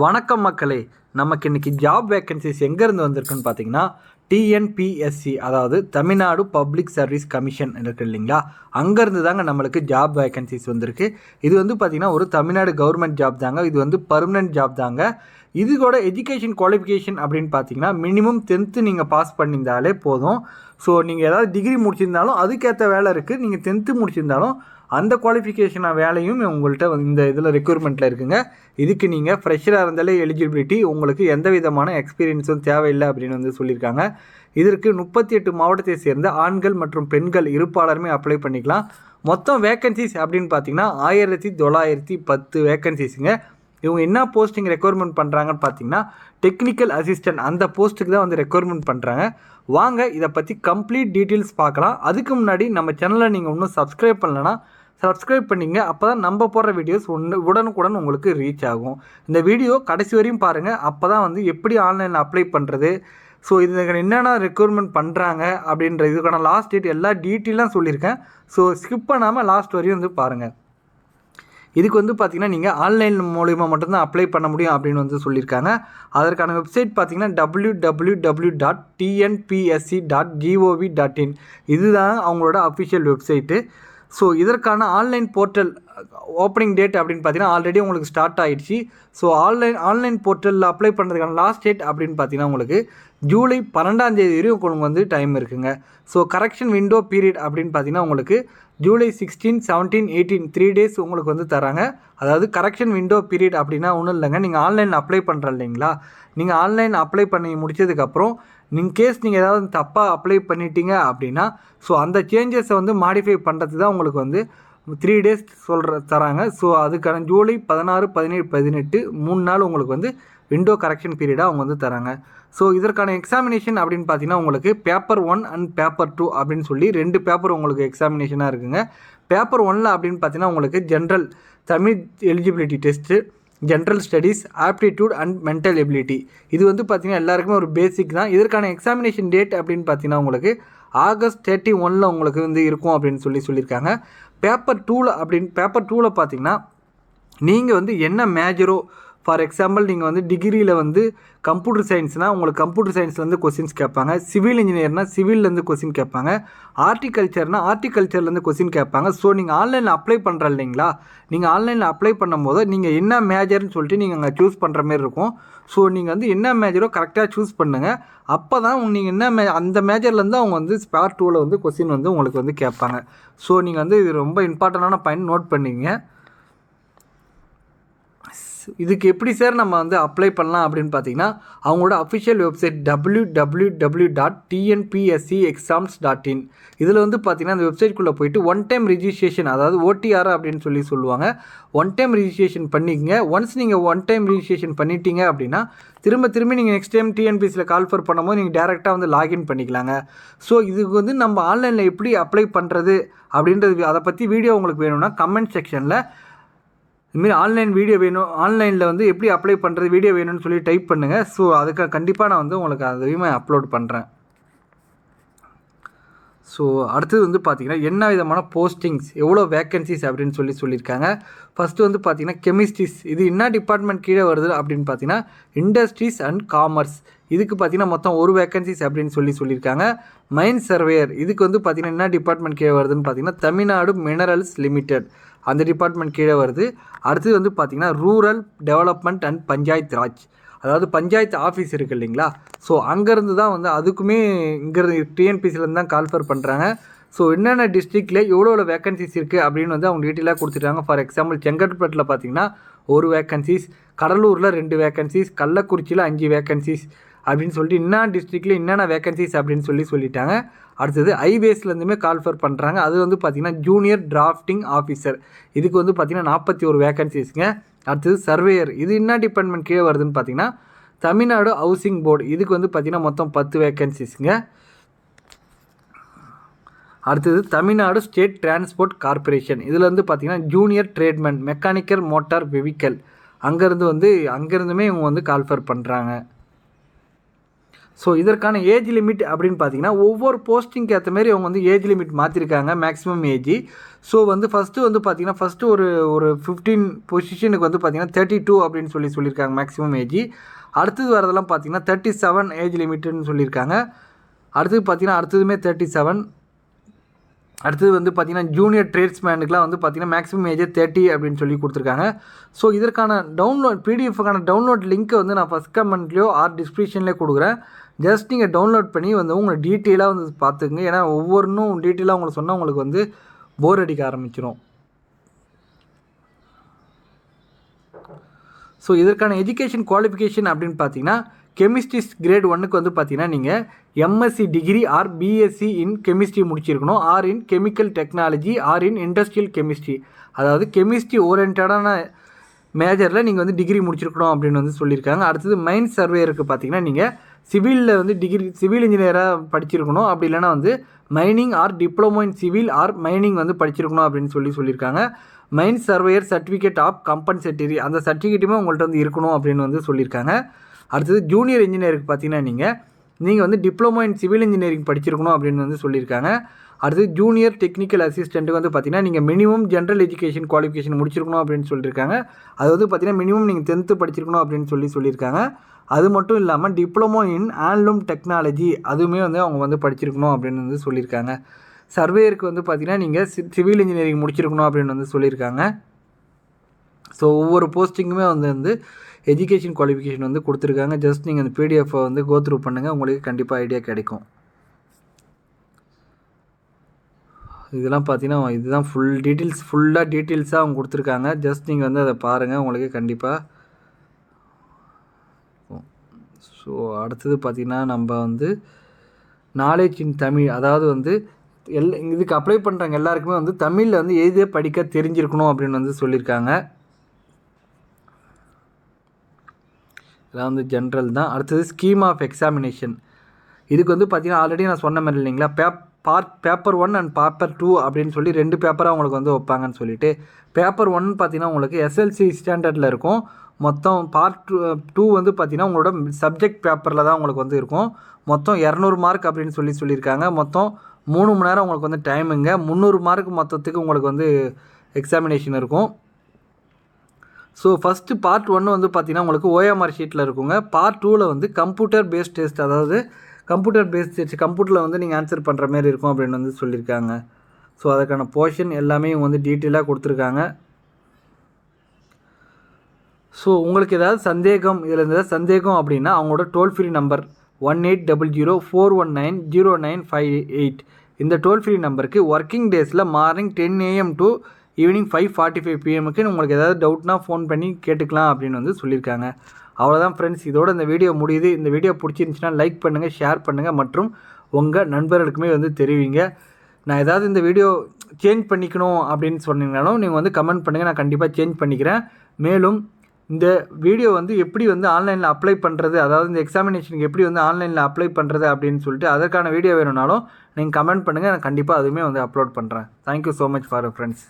வணக்கம் மக்களே. நமக்கு இன்றைக்கி ஜாப் வேக்கன்சிஸ் எங்கேருந்து வந்திருக்குன்னு பார்த்தீங்கன்னா, டிஎன்பிஎஸ்சி அதாவது தமிழ்நாடு பப்ளிக் சர்வீஸ் கமிஷன் இருக்குது இல்லைங்களா, அங்கேருந்து தாங்க நம்மளுக்கு ஜாப் வேக்கன்சிஸ் வந்திருக்கு. இது வந்து பார்த்திங்கன்னா ஒரு தமிழ்நாடு கவர்மெண்ட் ஜாப் தாங்க. இது வந்து பர்மனெண்ட் ஜாப் தாங்க. இதோட எஜுகேஷன் குவாலிஃபிகேஷன் அப்படின்னு பார்த்தீங்கன்னா மினிமம் 10th நீங்கள் பாஸ் பண்ணியிருந்தாலே போதும். ஸோ நீங்கள் ஏதாவது டிகிரி முடிச்சிருந்தாலும் அதுக்கேற்ற வேலை இருக்குது. நீங்கள் 10th முடிச்சிருந்தாலும் அந்த குவாலிஃபிகேஷனாக வேலையும் உங்கள்கிட்ட இந்த இதில் ரெக்யூர்மெண்ட்டில் இருக்குங்க. இதுக்கு நீங்கள் ஃப்ரெஷராக இருந்தாலே எலிஜிபிலிட்டி, உங்களுக்கு எந்த விதமான எக்ஸ்பீரியன்ஸும் தேவையில்லை அப்படின்னு வந்து சொல்லியிருக்காங்க. இதற்கு 38 மாவட்டத்தை சேர்ந்த ஆண்கள் மற்றும் பெண்கள் இருப்பாளருமே அப்ளை பண்ணிக்கலாம். மொத்தம் வேக்கன்சிஸ் அப்படின்னு பார்த்தீங்கன்னா 1910 வேக்கன்சிஸுங்க. இவங்க என்ன போஸ்டிங் ரெக்யர்மெண்ட் பண்ணுறாங்கன்னு பார்த்தீங்கன்னா டெக்னிக்கல் அசிஸ்டன்ட் அந்த போஸ்ட்டுக்கு தான் வந்து ரெக்யர்மெண்ட் பண்ணுறாங்க. வாங்க இதை பற்றி கம்ப்ளீட் டீட்டெயில்ஸ் பார்க்கலாம். அதுக்கு முன்னாடி நம்ம சேனலை நீங்கள் இன்னும் சப்ஸ்கிரைப் பண்ணலைன்னா சப்ஸ்கிரைப் பண்ணிங்க. அப்போ தான் நம்ம போடுற வீடியோஸ் உடனுக்குடன் உங்களுக்கு ரீச் ஆகும். இந்த வீடியோ கடைசி வரையும் பாருங்கள். அப்போ தான் வந்து எப்படி ஆன்லைனில் அப்ளை பண்ணுறது, ஸோ இதுக்கு என்னென்ன ரெக்யர்மெண்ட் பண்ணுறாங்க அப்படின்ற இதுக்கான லாஸ்ட் டேட் எல்லா டீட்டெயிலாக சொல்லியிருக்கேன். ஸோ ஸ்கிப் பண்ணாமல் லாஸ்ட் வரையும் வந்து பாருங்கள். இதுக்கு வந்து பார்த்திங்கன்னா நீங்கள் ஆன்லைன் மூலிமா மட்டும்தான் அப்ளை பண்ண முடியும் அப்படின்னு வந்து சொல்லியிருக்காங்க. அதற்கான வெப்சைட் பார்த்திங்கன்னா www.tnpsc.gov.in இதுதான் அவங்களோட அஃபிஷியல் வெப்சைட்டு. ஸோ இதற்கான ஆன்லைன் போர்ட்டல் ஓப்பனிங் டேட் அப்படின்னு பார்த்தீங்கன்னா ஆல்ரெடி உங்களுக்கு ஸ்டார்ட் ஆகிடுச்சு. ஸோ ஆன்லைன் போர்ட்டலில் அப்ளை பண்ணுறதுக்கான லாஸ்ட் டேட் அப்படின்னு பார்த்தீங்கன்னா உங்களுக்கு ஜூலை 12ஆம் தேதி வரையும் உங்களுக்கு வந்து டைம் இருக்குங்க. ஸோ கரெக்ஷன் விண்டோ பீரியட் அப்படின்னு பார்த்தீங்கன்னா உங்களுக்கு ஜூலை 16, 17, 18 3 days உங்களுக்கு வந்து தராங்க. அதாவது கரெக்ஷன் விண்டோ பீரியட் அப்படின்னா ஒன்றும் இல்லைங்க. நீங்கள் ஆன்லைனில் அப்ளை பண்ணுற இல்லைங்களா, நீங்கள் ஆன்லைன் அப்ளை பண்ணி முடிச்சதுக்கப்புறம் இன்கேஸ் நீங்கள் ஏதாவது தப்பாக அப்ளை பண்ணிட்டீங்க அப்படின்னா ஸோ அந்த சேஞ்சஸை வந்து மாடிஃபை பண்ணுறது தான் உங்களுக்கு வந்து 3 days தராங்க. ஸோ அதுக்கான ஜூலை 16, 17, 18 3 நாள் உங்களுக்கு வந்து விண்டோ கரெக்ஷன் பீரியடாக அவங்க வந்து தராங்க. ஸோ இதற்கான எக்ஸாமினேஷன் அப்படின்னு பார்த்தீங்கன்னா உங்களுக்கு பேப்பர் 1 அண்ட் பேப்பர் 2 அப்படின்னு சொல்லி 2 பேப்பர் உங்களுக்கு எக்ஸாமினேஷனாக இருக்குங்க. பேப்பர் 1ல் அப்படின்னு பார்த்தீங்கன்னா உங்களுக்கு general Tamil eligibility test, general studies, aptitude and mental ability. இது வந்து பார்த்திங்கன்னா எல்லாருக்குமே ஒரு பேசிக் தான். இதற்கான எக்ஸாமினேஷன் டேட் அப்படின்னு பார்த்தீங்கன்னா உங்களுக்கு ஆகஸ்ட் 31 உங்களுக்கு வந்து இருக்கும் அப்படின்னு சொல்லியிருக்காங்க. பேப்பர் 2ல் பார்த்தீங்கன்னா நீங்கள் வந்து என்ன மேஜரோ, ஃபார் எக்ஸாம்பிள் நீங்கள் வந்து டிகிரியில் வந்து கம்ப்யூட்டர் சயின்ஸ்னால் உங்களுக்கு கம்ப்யூட்டர் சயின்ஸ்லேருந்து கொஸ்டின்ஸ் கேட்பாங்க, சிவில் இன்ஜினியர்னால் சிவில்லேருந்து கொஸ்டின் கேட்பாங்க, ஹார்டிகல்ச்சர்னால் ஹார்டிகல்ச்சர்லேருந்து கொஸ்டின் கேட்பாங்க. ஸோ நீங்கள் ஆன்லைனில் அப்ளை பண்ணுற இல்லைங்களா, நீங்கள் ஆன்லைனில் அப்ளை பண்ணும்போது நீங்கள் என்ன மேஜர்னு சொல்லிட்டு நீங்கள் அங்கே சூஸ் பண்ணுற மாதிரி இருக்கும். ஸோ நீங்கள் வந்து என்ன மேஜரோ கரெக்டாக சூஸ் பண்ணுங்கள். அப்போ தான் நீங்கள் என்ன அந்த மேஜர்லேருந்து அவங்க வந்து பேப்பர் 2ல் வந்து கொஸ்டின் வந்து உங்களுக்கு வந்து கேட்பாங்க. ஸோ நீங்கள் வந்து இது ரொம்ப இம்பார்ட்டண்டான பாயிண்ட் நோட் பண்ணிங்க. இதுக்கு எப்படி சார் நம்ம வந்து அப்ளை பண்ணலாம் அப்படின்னு பார்த்தீங்கன்னா அவங்களோட அஃபிஷியல் வெப்சைட் www.tnpscexams.in இதில் வந்து பார்த்தீங்கன்னா அந்த வெப்சைட்குள்ளே போயிட்டு ஒன் டைம் ரிஜிஸ்ட்ரேஷன், அதாவது OTR அப்படின்னு சொல்லுவாங்க. ஒன் டைம் ரிஜிஸ்ட்ரேஷன் பண்ணிக்கங்க. ஒன்ஸ் நீங்கள் ஒன் டைம் ரிஜிஸ்ட்ரேஷன் பண்ணிட்டீங்க அப்படின்னா திரும்பி நீங்கள் நெக்ஸ்ட் டைம் டிஎன்பிஎஸ்சியில் கால்ஃபர் பண்ணும்போது நீங்கள் டேரெக்டாக வந்து லாகின் பண்ணிக்கலாங்க. ஸோ இதுக்கு வந்து நம்ம ஆன்லைனில் எப்படி அப்ளை பண்ணுறது அப்படின்றது அதை பற்றி வீடியோ உங்களுக்கு வேணும்னா கமெண்ட் செக்ஷனில் இதுமாரி ஆன்லைன் வீடியோ வேணும், ஆன்லைனில் வந்து எப்படி அப்ளை பண்ணுறது வீடியோ வேணும்னு சொல்லி டைப் பண்ணுங்கள். ஸோ அதுக்கு கண்டிப்பாக நான் வந்து உங்களுக்கு அதையுமே அப்லோட் பண்ணுறேன். ஸோ அடுத்தது வந்து பார்த்திங்கன்னா என்ன விதமான போஸ்டிங்ஸ், எவ்வளோ வேக்கன்சிஸ் அப்படின்னு சொல்லியிருக்காங்க. ஃபஸ்ட்டு வந்து பார்த்திங்கன்னா கெமிஸ்ட்ரிஸ், இது என்ன டிபார்ட்மெண்ட் கீழே வருது அப்படின்னு பார்த்தீங்கன்னா இண்டஸ்ட்ரீஸ் அண்ட் காமர்ஸ், இதுக்கு பார்த்திங்கன்னா மொத்தம் 1 வேக்கன்சிஸ் அப்படின்னு சொல்லியிருக்காங்க. மைன் சர்வேயர், இதுக்கு வந்து பார்த்திங்கன்னா என்ன டிபார்ட்மெண்ட் கீழே வருதுன்னு பார்த்தீங்கன்னா தமிழ்நாடு மினரல்ஸ் லிமிடெட் அந்த டிபார்ட்மெண்ட் கீழே வருது. அடுத்தது வந்து பார்த்திங்கன்னா rural development and panchayat Raj, அதாவது பஞ்சாயத்து ஆஃபீஸ் இருக்குது இல்லைங்களா, ஸோ அங்கேருந்து தான் வந்து அதுக்குமே இங்கேருந்து டிஎன்பிசிலேருந்து தான் கால்ஃபர் பண்ணுறாங்க. ஸோ என்னென்ன டிஸ்ட்ரிக்டில் எவ்வளோ வேக்கன்சிஸ் இருக்குது அப்படின்னு வந்து அவங்க டீட்டெயிலாக கொடுத்துட்டாங்க. ஃபார் எக்ஸாம்பிள் செங்கல்பட்டில் பார்த்திங்கன்னா 1 வேக்கன்சிஸ், கடலூரில் 2 வேக்கன்சிஸ், கள்ளக்குறிச்சியில் 5 வேக்கன்சிஸ் அப்படின்னு சொல்லிட்டு என்ன டிஸ்ட்ரிக்டில் என்னென்ன வேக்கன்சிஸ் அப்படின்னு சொல்லிட்டாங்க. அடுத்தது ஹைவேஸ்லேருந்துமே கால்ஃபர் பண்ணுறாங்க. அது வந்து பார்த்திங்கன்னா ஜூனியர் டிராஃப்டிங் ஆஃபீஸர், இதுக்கு வந்து பார்த்திங்கன்னா 41 வேக்கன்சிஸ்ங்க. அடுத்தது சர்வேயர், இது என்ன டிபார்ட்மெண்ட் கீழே வருதுன்னு பார்த்திங்கன்னா தமிழ்நாடு ஹவுசிங் போர்டு, இதுக்கு வந்து பார்த்திங்கன்னா மொத்தம் 10 வேக்கன்சிஸ்ங்க. அடுத்தது தமிழ்நாடு ஸ்டேட் டிரான்ஸ்போர்ட் கார்பரேஷன், இதில் வந்து பார்த்திங்கன்னா junior tradesman mechanical motor vehicle, அங்கேருந்துமே இவங்க வந்து கால்ஃபர் பண்ணுறாங்க. ஸோ இதற்கான ஏஜ் லிமிட் அப்படின்னு பார்த்தீங்கன்னா ஒவ்வொரு போஸ்டிங்க்கு ஏற்ற மாரி அவங்க வந்து ஏஜ் லிமிட் மாற்றிருக்காங்க மேக்ஸிமம் ஏஜ். ஸோ வந்து ஃபஸ்ட்டு வந்து பார்த்தீங்கன்னா ஃபஸ்ட்டு ஒரு 15 பொசிஷனுக்கு வந்து பார்த்தீங்கன்னா 32 அப்படின்னு சொல்லியிருக்காங்க மேக்ஸிமம் ஏஜ். அடுத்தது வரதெல்லாம் பார்த்தீங்கன்னா 37 ஏஜ் லிமிட்டுன்னு சொல்லியிருக்காங்க. அடுத்ததுமே 37. அடுத்தது வந்து பார்த்தீங்கன்னா ஜூனியர் ட்ரேட்ஸ்மேனுக்குலாம் வந்து பார்த்தீங்கன்னா மேக்ஸிமம் ஏஜே 30 அப்படின்னு சொல்லி கொடுத்துருக்காங்க. ஸோ இதற்கான பிடிஎஃப்க்கான டவுன்லோட் லிங்க்கை வந்து நான் ஃபஸ்ட் கமெண்ட்லேயோ ஆர் டிஸ்கிரிப்ஷன்லேயோ கொடுக்குறேன். ஜஸ்ட் நீங்கள் டவுன்லோட் பண்ணி வந்து உங்களை டீட்டெயிலாக வந்து பார்த்துக்குங்க. ஏன்னா ஒவ்வொன்றும் டீட்டெயிலாக உங்களுக்கு சொன்னால் உங்களுக்கு வந்து போர் அடிக்க ஆரம்பிச்சிடும். ஸோ இதற்கான எஜுகேஷன் குவாலிஃபிகேஷன் அப்படின்னு பார்த்தீங்கன்னா கெமிஸ்ட்ரி கிரேட் 1க்கு வந்து பார்த்தீங்கன்னா நீங்கள் MSc degree or BSc in chemistry முடிச்சிருக்கணும், or in chemical technology or in industrial chemistry. அதாவது கெமிஸ்ட்ரி ஓரியன்டான மேஜரில் நீங்கள் வந்து டிகிரி முடிச்சிருக்கணும் அப்படின்னு வந்து சொல்லியிருக்காங்க. அடுத்தது மைன் சர்வேயருக்கு பார்த்தீங்கன்னா நீங்கள் சிவிலில் வந்து சிவில் இன்ஜினியராக படிச்சிருக்கணும், அப்படி இல்லைனா வந்து mining R diploma in civil R mining வந்து படிச்சிருக்கணும் அப்படின்னு சொல்லியிருக்காங்க. மைன் சர்வேயர் சர்டிஃபிகேட் ஆஃப் கம்பன்சேட்டரி அந்த சர்டிஃபிகேட்டுமே உங்கள்கிட்ட வந்து இருக்கணும் அப்படின்னு வந்து சொல்லியிருக்காங்க. அடுத்தது ஜூனியர் இன்ஜினியருக்கு பார்த்தீங்கன்னா நீங்கள் வந்து டிப்ளமோ இன் சிவில் இன்ஜினியரிங் படிச்சிருக்கணும் அப்படின்னு வந்து சொல்லியிருக்காங்க. அடுத்து ஜூனியர் டெக்னிக்கல் அசிஸ்டண்ட்டுக்கு வந்து பார்த்தீங்கன்னா நீங்கள் மினிமம் ஜென்ரல் எஜுகேஷன் குவாலிஃபிகேஷன் முடிச்சிருக்கணும் அப்படின்னு சொல்லியிருக்காங்க. அது வந்து பார்த்தீங்கன்னா மினிமம் நீங்கள் 10th படிச்சிருக்கணும் அப்படின்னு சொல்லியிருக்காங்க. அது மட்டும் இல்லாமல் டிப்ளமோ இன் ஹேண்ட்லூம் டெக்னாலஜி அதுவுமே வந்து அவங்க வந்து படிச்சிருக்கணும் அப்படின்னு வந்து சொல்லியிருக்காங்க. சர்வேயருக்கு வந்து பார்த்தீங்கன்னா நீங்கள் சிவில் இன்ஜினியரிங் முடிச்சிருக்கணும் அப்படின்னு வந்து சொல்லியிருக்காங்க. ஸோ ஒவ்வொரு போஸ்டிங்குமே வந்து எஜுகேஷன் குவாலிஃபிகேஷன் வந்து கொடுத்துருக்காங்க. ஜஸ்ட் நீங்கள் அந்த பிடிஎஃப்பை வந்து கோ த்ரூ பண்ணுங்கள், உங்களுக்கு கண்டிப்பாக ஐடியா கிடைக்கும். இதெல்லாம் பார்த்தீங்கன்னா இதுதான் ஃபுல்லாக டீட்டெயில்ஸாக அவங்க கொடுத்துருக்காங்க. ஜஸ்ட் நீங்கள் வந்து அதை பாருங்கள், உங்களுக்கு கண்டிப்பாக. ஸோ அடுத்தது பார்த்திங்கன்னா நம்ம வந்து நாலேஜ் இன் தமிழ், அதாவது வந்து இதுக்கு அப்ளை பண்ணுறவங்க எல்லாருக்குமே வந்து தமிழில் வந்து எழுத படிக்க தெரிஞ்சிருக்கணும் அப்படின்னு வந்து சொல்லியிருக்காங்க. இதெல்லாம் வந்து ஜென்ரல் தான். அடுத்தது ஸ்கீம் ஆஃப் எக்ஸாமினேஷன். இதுக்கு வந்து பார்த்திங்கன்னா ஆல்ரெடி நான் சொன்ன மாதிரி இல்லைங்களா, பேப்பர் 1 அண்ட் பேப்பர் 2 அப்படின்னு சொல்லி 2 பேப்பராக உங்களுக்கு வந்து வைப்பாங்கன்னு சொல்லிட்டு. பேப்பர் 1 பார்த்தீங்கன்னா உங்களுக்கு எஸ்எல்சி ஸ்டாண்டர்டில் இருக்கும். மொத்தம் பார்ட் 2 வந்து பார்த்திங்கன்னா உங்களோட சப்ஜெக்ட் பேப்பரில் தான் உங்களுக்கு வந்து இருக்கும். மொத்தம் 200 மார்க் அப்படின்னு சொல்லியிருக்காங்க. மொத்தம் 3 மணி நேரம் உங்களுக்கு வந்து டைமுங்க. 300 மார்க் மொத்தத்துக்கு உங்களுக்கு வந்து எக்ஸாமினேஷன் இருக்கும். ஸோ ஃபஸ்ட்டு பார்ட் 1 வந்து பார்த்திங்கன்னா உங்களுக்கு ஓஎம்ஆர் ஷீட்டில் இருக்குங்க. பார்ட் 2ல் வந்து கம்ப்யூட்டர் பேஸ்ட் டெஸ்ட், அதாவது கம்ப்யூட்டர் பேஸ்ட் டெஸ்ட் கம்ப்யூட்டரில் வந்து நீங்கள் ஆன்சர் பண்ணுற மாதிரி இருக்கும் அப்படின்னு வந்து சொல்லியிருக்காங்க. ஸோ அதுக்கான போர்ஷன் எல்லாமே இவங்க வந்து டீட்டெயிலாக கொடுத்துருக்காங்க. ஸோ உங்களுக்கு ஏதாவது சந்தேகம் அப்படின்னா அவங்களோட டோல் ஃப்ரீ நம்பர் 1800419095 இந்த டோல் ஃப்ரீ நம்பருக்கு ஒர்க்கிங் டேஸில் மார்னிங் 10 AM டு ஈவினிங் 5:45 PMக்கு உங்களுக்கு ஏதாவது டவுட்னா ஃபோன் பண்ணி கேட்டுக்கலாம் அப்படின்னு வந்து சொல்லியிருக்காங்க. அவ்வளோதான் ஃப்ரெண்ட்ஸ், இதோட இந்த வீடியோ முடியுது. இந்த வீடியோ பிடிச்சிருந்துச்சுன்னா லைக் பண்ணுங்கள், ஷேர் பண்ணுங்கள் மற்றும் உங்கள் நண்பர்களுக்குமே வந்து தெரிவிங்க. நான் ஏதாவது இந்த வீடியோ சேஞ்ச் பண்ணிக்கணும் அப்படின்னு சொன்னீங்கனாலும் நீங்கள் வந்து கமெண்ட் பண்ணுங்கள், நான் கண்டிப்பாக சேஞ்ச் பண்ணிக்கிறேன். மேலும் இந்த வீடியோ வந்து எப்படி வந்து ஆன்லைனில் அப்ளை பண்ணுறது, அதாவது இந்த எக்ஸாமினேஷனுக்கு எப்படி வந்து ஆன்லைனில் அப்ளை பண்ணுறது அப்படின்னு சொல்லிட்டு அதற்கான வீடியோ வேணும்னாலும் நீங்கள் கமெண்ட் பண்ணுங்கள், நான் கண்டிப்பாக அதுவுமே வந்து அப்லோட் பண்ணுறேன். Thank you so much for friends.